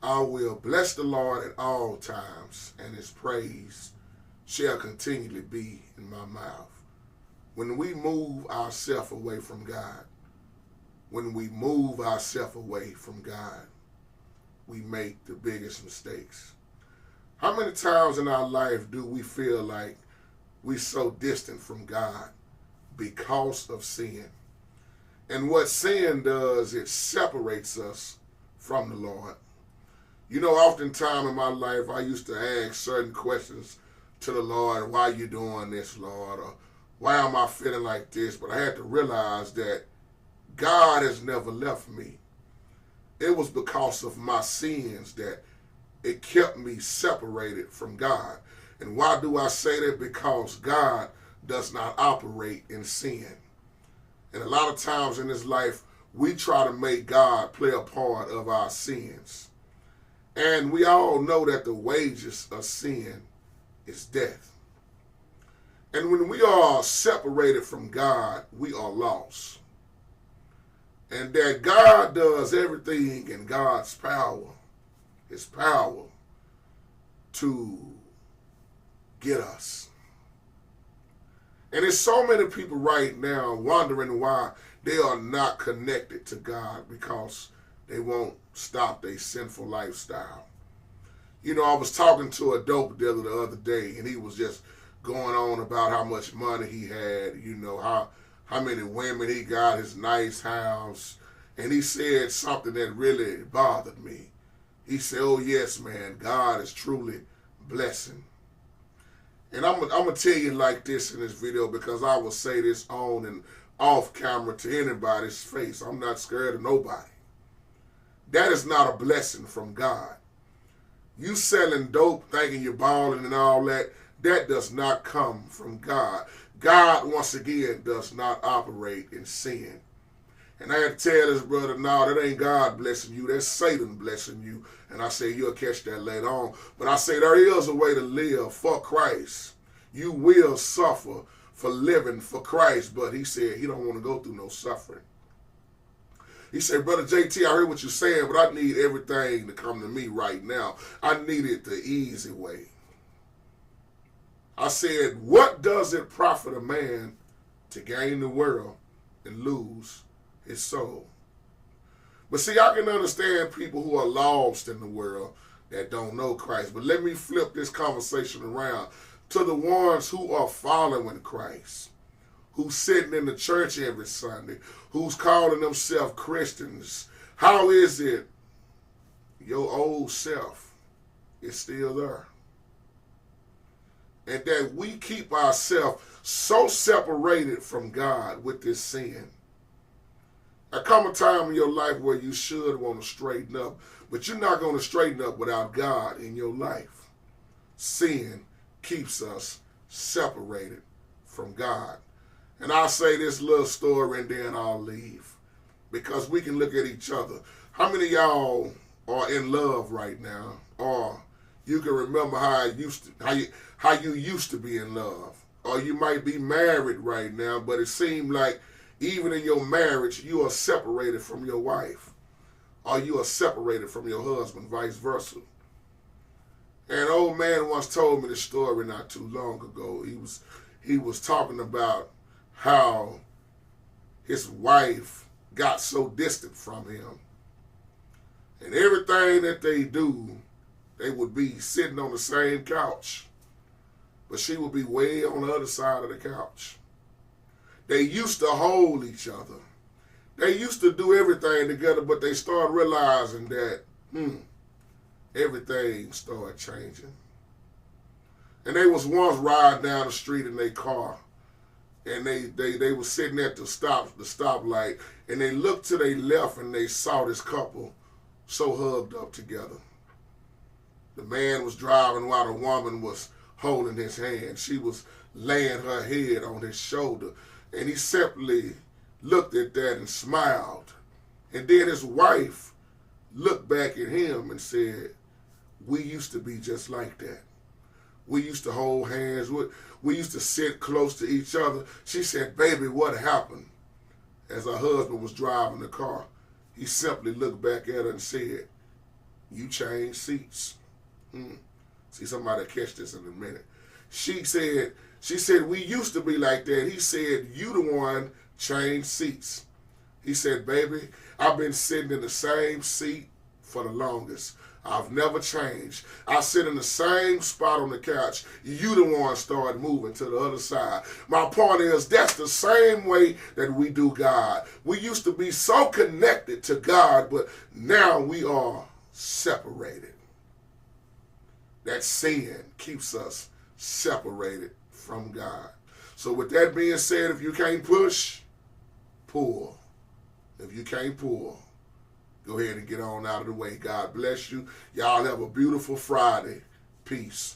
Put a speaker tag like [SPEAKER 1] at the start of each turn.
[SPEAKER 1] I will bless the Lord at all times, and his praise shall continually be in my mouth. When we move ourselves away from God, when we move ourselves away from God, we make the biggest mistakes. How many times in our life do we feel like we're so distant from God because of sin? And what sin does, it separates us from the Lord. You know, oftentimes in my life, I used to ask certain questions to the Lord. Why you doing this, Lord? Or why am I feeling like this? But I had to realize that God has never left me. It was because of my sins that it kept me separated from God. And why do I say that? Because God does not operate in sin. And a lot of times in this life, we try to make God play a part of our sins. And we all know that the wages of sin is death. And when we are separated from God, we are lost. And that God does everything in God's power, his power, to get us. And there's so many people right now wondering why they are not connected to God because they won't stop their sinful lifestyle. You know, I was talking to a dope dealer the other day, and he was just going on about how much money he had, you know, how many women he got, his nice house. And he said something that really bothered me. He said, oh, yes, man, God is truly blessing. And I'm going to tell you like this in this video because I will say this on and off camera to anybody's face. I'm not scared of nobody. That is not a blessing from God. You selling dope, thinking you're balling and all that, that does not come from God. God, once again, does not operate in sin. And I had to tell this brother, no, that ain't God blessing you. That's Satan blessing you. And I say, you'll catch that later on. But I say, there is a way to live for Christ. You will suffer for living for Christ. But he said he don't want to go through no suffering. He said, Brother JT, I heard what you're saying, but I need everything to come to me right now. I need it the easy way. I said, what does it profit a man to gain the world and lose his soul? But see, I can understand people who are lost in the world that don't know Christ. But let me flip this conversation around to the ones who are following Christ, who's sitting in the church every Sunday, who's calling themselves Christians. How is it your old self is still there? And that we keep ourselves so separated from God with this sin. There come a time in your life where you should want to straighten up, but you're not going to straighten up without God in your life. Sin keeps us separated from God. And I'll say this little story and then I'll leave, because we can look at each other. How many of y'all are in love right now? Or you can remember how you used to be in love. Or you might be married right now, but it seemed like even in your marriage, you are separated from your wife. Or you are separated from your husband, vice versa. And an old man once told me this story not too long ago. He was talking about how his wife got so distant from him. And everything that they do, they would be sitting on the same couch, but she would be way on the other side of the couch. They used to hold each other. They used to do everything together, but they started realizing that, everything started changing. And they was once riding down the street in their car, and they were sitting at the stoplight, and they looked to their left and they saw this couple so hugged up together. The man was driving while the woman was holding his hand. She was laying her head on his shoulder. And he simply looked at that and smiled. And then his wife looked back at him and said, we used to be just like that. We used to hold hands. We used to sit close to each other. She said, baby, what happened? As her husband was driving the car, he simply looked back at her and said, You change seats. See, somebody catch this in a minute. She said, we used to be like that. He said, you the one changed seats. He said, baby, I've been sitting in the same seat for the longest. I've never changed. I sit in the same spot on the couch. You the one started moving to the other side. My point is, that's the same way that we do God. We used to be so connected to God, but now we are separated. That sin keeps us separated from God. So with that being said, if you can't push, pull. If you can't pull, go ahead and get on out of the way. God bless you. Y'all have a beautiful Friday. Peace.